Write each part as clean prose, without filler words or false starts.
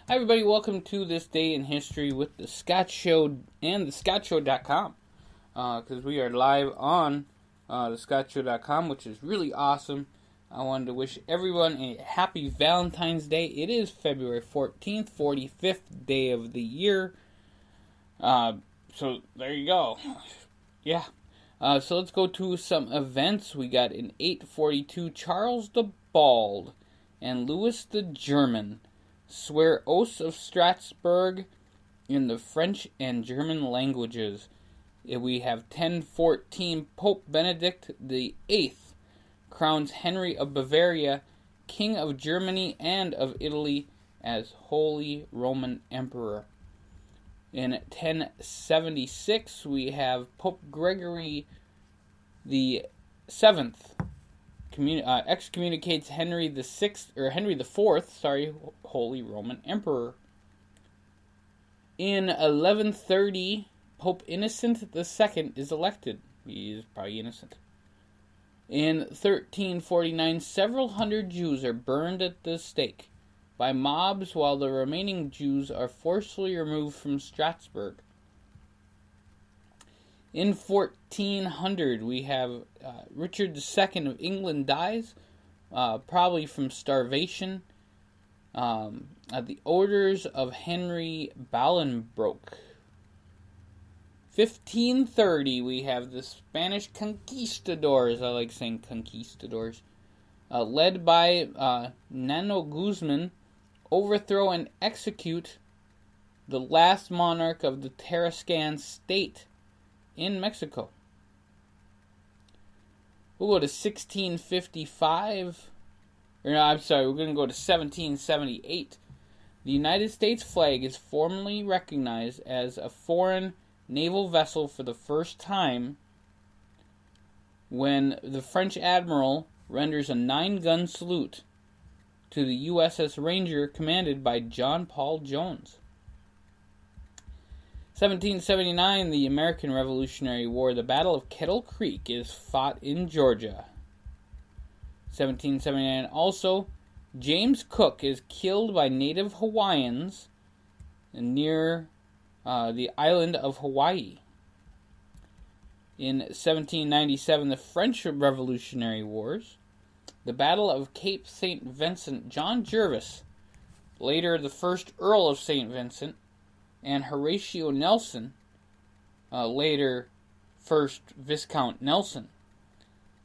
Hi everybody, welcome to This Day in History with the Scott Show and thescottshow.com. Because we are live on thescottshow.com, which is really awesome. I wanted to wish everyone a happy Valentine's Day. It is February 14th, 45th day of the year. So there you go. Yeah. So let's go to some events. We got in 842, Charles the Bald and Louis the German swear oaths of Strasbourg in the French and German languages. We have 1014, Pope Benedict VIII crowns Henry of Bavaria King of Germany and of Italy as Holy Roman Emperor. In 1076, we have Pope Gregory the Seventh excommunicates Henry the Fourth, Holy Roman Emperor. In 1130, Pope Innocent II is elected. He is probably innocent. In 1349, several hundred Jews are burned at the stake by mobs, while the remaining Jews are forcibly removed from Strasbourg. In 1400, we have Richard II of England dies, probably from starvation, at the orders of Henry Bolingbroke. 1530, we have the Spanish Conquistadors. I like saying conquistadors. Led by Nano Guzman, overthrow and execute the last monarch of the Tarascan state in Mexico. We'll go to 1655. We're going to go to 1778. The United States flag is formally recognized as a foreign naval vessel for the first time when the French admiral renders a 9-gun salute to the USS Ranger commanded by John Paul Jones. 1779, the American Revolutionary War, the Battle of Kettle Creek, is fought in Georgia. 1779, also, James Cook is killed by native Hawaiians near the island of Hawaii. In 1797, the French Revolutionary Wars, the Battle of Cape St. Vincent, John Jervis, later the first Earl of St. Vincent, and Horatio Nelson, later first Viscount Nelson,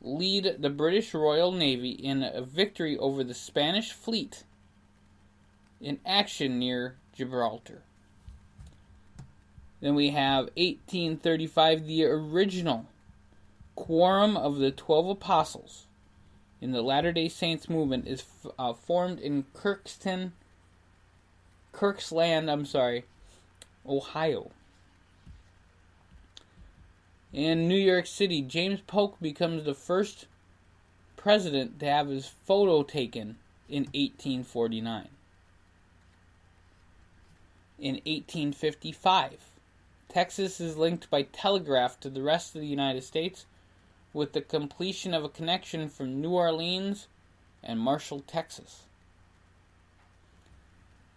lead the British Royal Navy in a victory over the Spanish fleet in action near Gibraltar. Then we have 1835, the original Quorum of the 12 Apostles in the Latter-day Saints movement is formed in Kirksland, Ohio. In New York City, James Polk becomes the first president to have his photo taken in 1849. In 1855, Texas is linked by telegraph to the rest of the United States with the completion of a connection from New Orleans and Marshall, Texas.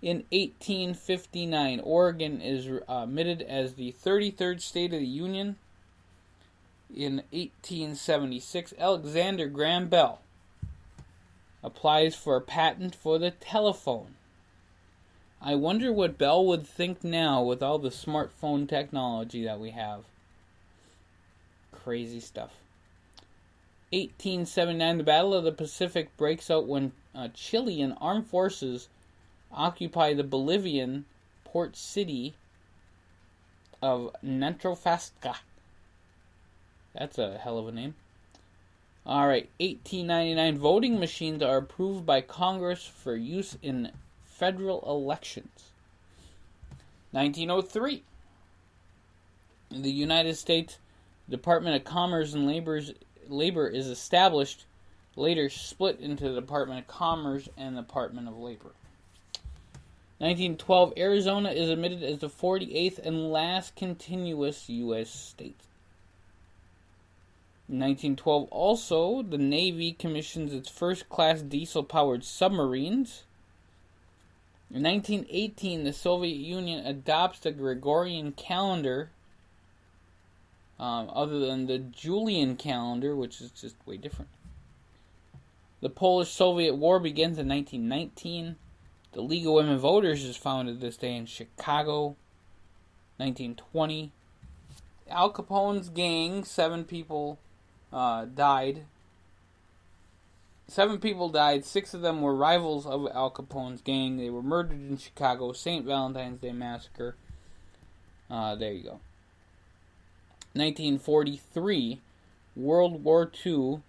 In 1859, Oregon is admitted as the 33rd state of the Union. In 1876, Alexander Graham Bell applies for a patent for the telephone. I wonder what Bell would think now with all the smartphone technology that we have. Crazy stuff. 1879, the Battle of the Pacific breaks out when Chilean armed forces occupy the Bolivian port city of Antofagasta. That's a hell of a name. Alright, 1899, voting machines are approved by Congress for use in federal elections. 1903, the United States Department of Commerce and Labor is established, later split into the Department of Commerce and the Department of Labor. 1912, Arizona is admitted as the 48th and last continuous U.S. state. In 1912, also, the Navy commissions its first-class diesel-powered submarines. In 1918, the Soviet Union adopts the Gregorian calendar, other than the Julian calendar, which is just way different. The Polish-Soviet War begins in 1919. The League of Women Voters is founded this day in Chicago, 1920. Al Capone's gang, 7 people died. 7 people died. 6 of them were rivals of Al Capone's gang. They were murdered in Chicago. St. Valentine's Day Massacre. There you go. 1943, World War II.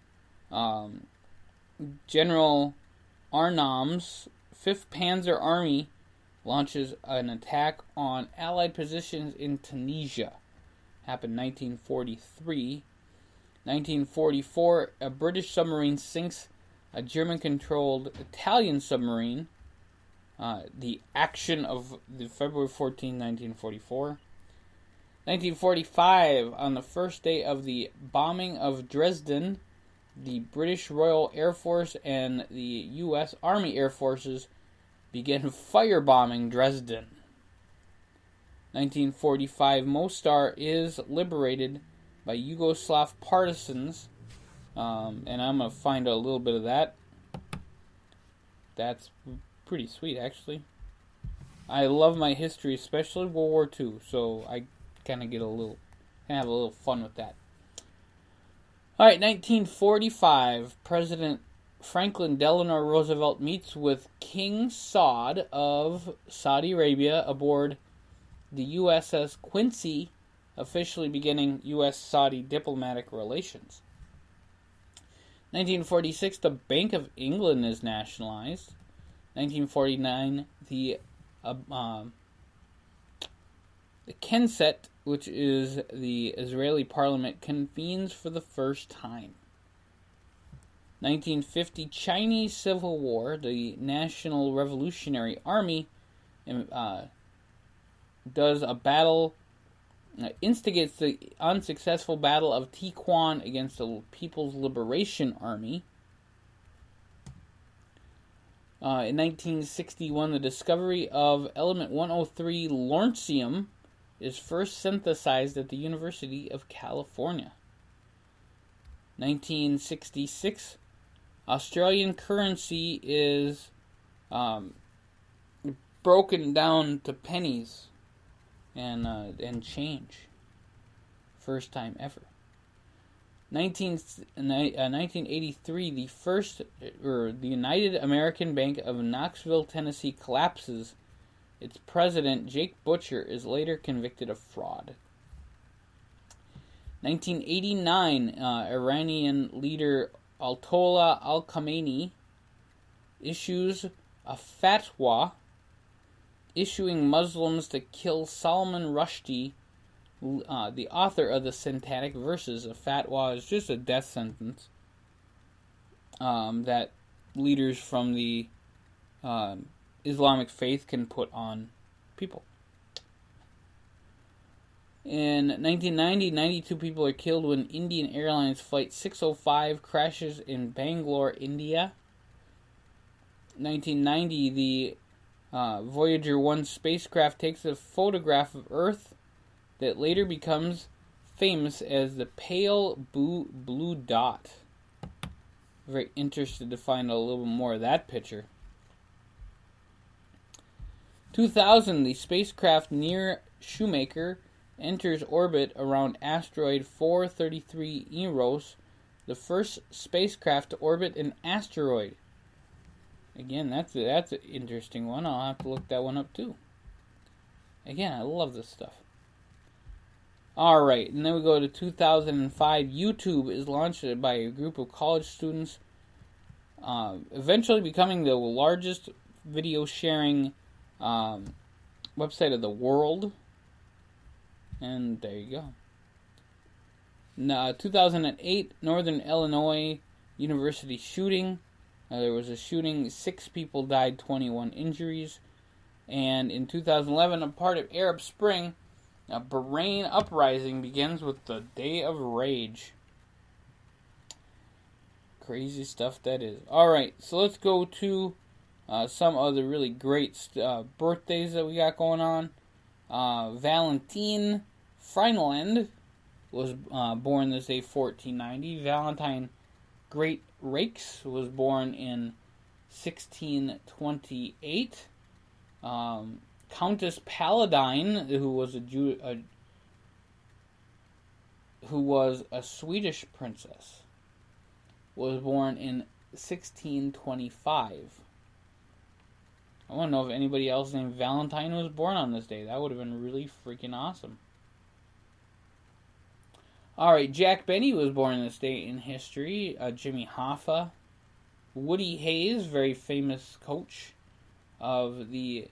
General Arnam's 5th Panzer Army launches an attack on Allied positions in Tunisia. Happened 1943. 1944, a British submarine sinks a German-controlled Italian submarine. The action of the February 14, 1944. 1945, on the first day of the bombing of Dresden, the British Royal Air Force and the U.S. Army Air Forces began firebombing Dresden. 1945, Mostar is liberated by Yugoslav partisans, and I'm going to find a little bit of that. That's pretty sweet, actually. I love my history, especially World War II, so I kind of have a little fun with that. Alright, 1945, President Franklin Delano Roosevelt meets with King Saud of Saudi Arabia aboard the USS Quincy, officially beginning U.S.-Saudi diplomatic relations. 1946, the Bank of England is nationalized. 1949, the Knesset, which is the Israeli parliament, convenes for the first time. 1950, Chinese Civil War. The National Revolutionary Army does a battle, instigates the unsuccessful Battle of Tiquan against the People's Liberation Army. In 1961, the discovery of element 103 lawrencium is first synthesized at the University of California. 1966, Australian currency is broken down to pennies and change. First time ever. 1983, the United American Bank of Knoxville, Tennessee collapses. Its president, Jake Butcher, is later convicted of fraud. 1989, Iranian leader Ayatollah Al-Khamenei issues a fatwa issuing Muslims to kill Salman Rushdie, the author of the Satanic Verses. A fatwa is just a death sentence that leaders from the Islamic faith can put on people. In 1990, 92 people are killed when Indian Airlines Flight 605 crashes in Bangalore, India. 1990, the Voyager 1 spacecraft takes a photograph of Earth that later becomes famous as the pale blue dot. Very interested to find a little more of that picture. 2000, the spacecraft near Shoemaker enters orbit around asteroid 433 Eros, the first spacecraft to orbit an asteroid. Again, that's an interesting one. I'll have to look that one up too. Again, I love this stuff. Alright, and then we go to 2005. YouTube is launched by a group of college students, eventually becoming the largest video sharing website of the world. And there you go. Now, 2008, Northern Illinois University shooting. There was a shooting, 6 people died, 21 injuries. And in 2011, a part of Arab Spring, a Bahrain uprising begins with the Day of Rage. Crazy stuff that is. Alright, so let's go to some of the really great birthdays that we got going on. Valentine Freineland was born this day, 1490. Valentine Great Rakes was born in 1628. Countess Paladine, who was a Swedish princess, was born in 1625. I want to know if anybody else named Valentine was born on this day. That would have been really freaking awesome. Alright, Jack Benny was born this day in history. Jimmy Hoffa. Woody Hayes, very famous coach of the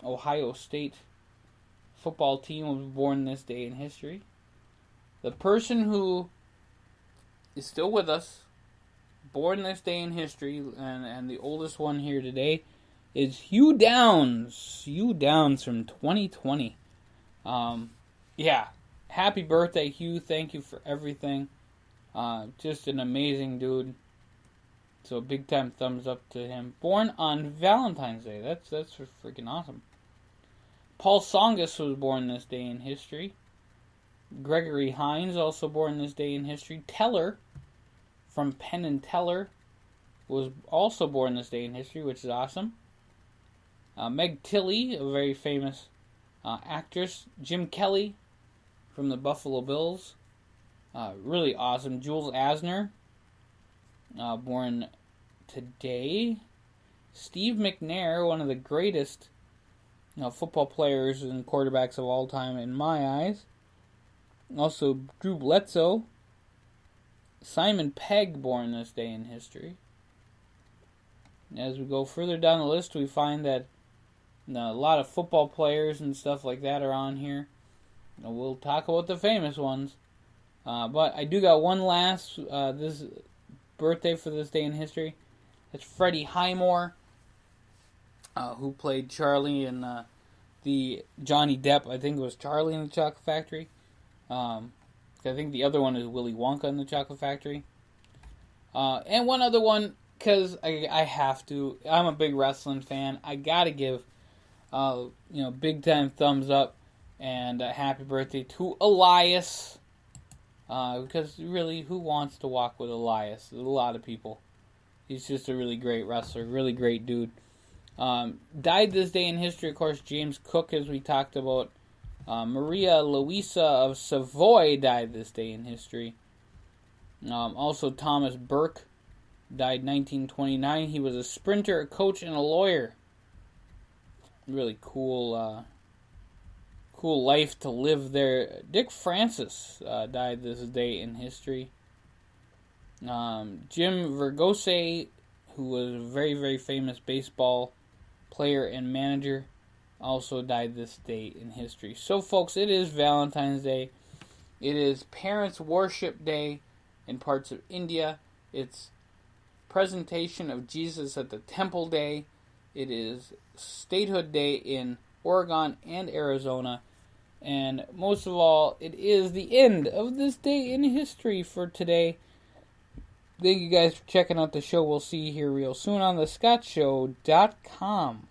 Ohio State football team, was born this day in history. The person who is still with us, born this day in history, and the oldest one here today, is Hugh Downs. Hugh Downs from 2020. Happy birthday, Hugh. Thank you for everything. Just an amazing dude. So big time thumbs up to him. Born on Valentine's Day. That's freaking awesome. Paul Tsongas was born this day in history. Gregory Hines, also born this day in history. Teller from Penn and Teller was also born this day in history, which is awesome. Meg Tilly, a very famous actress. Jim Kelly from the Buffalo Bills. Really awesome. Jules Asner, born today. Steve McNair, one of the greatest football players and quarterbacks of all time in my eyes. Also, Drew Bledsoe. Simon Pegg, born this day in history. As we go further down the list, we find that a lot of football players and stuff like that are on here. We'll talk about the famous ones. But I do got one last this birthday for this day in history. It's Freddie Highmore, who played Charlie in the Johnny Depp, I think it was Charlie in the Chocolate Factory. I think the other one is Willy Wonka in the Chocolate Factory. And one other one, because I have to. I'm a big wrestling fan. I gotta give, big time thumbs up and a happy birthday to Elias. Because really, who wants to walk with Elias? There's a lot of people. He's just a really great wrestler, really great dude. Died this day in history, of course, James Cook, as we talked about. Maria Luisa of Savoy died this day in history. Also, Thomas Burke died 1929. He was a sprinter, a coach, and a lawyer. Really cool life to live there. Dick Francis died this day in history. Jim Vergose, who was a very, very famous baseball player and manager, also died this day in history. So, folks, it is Valentine's Day. It is Parents' Worship Day in parts of India. It's Presentation of Jesus at the Temple Day. It is Statehood Day in Oregon and Arizona. And most of all, it is the end of this day in history for today. Thank you guys for checking out the show. We'll see you here real soon on thescottshow.com.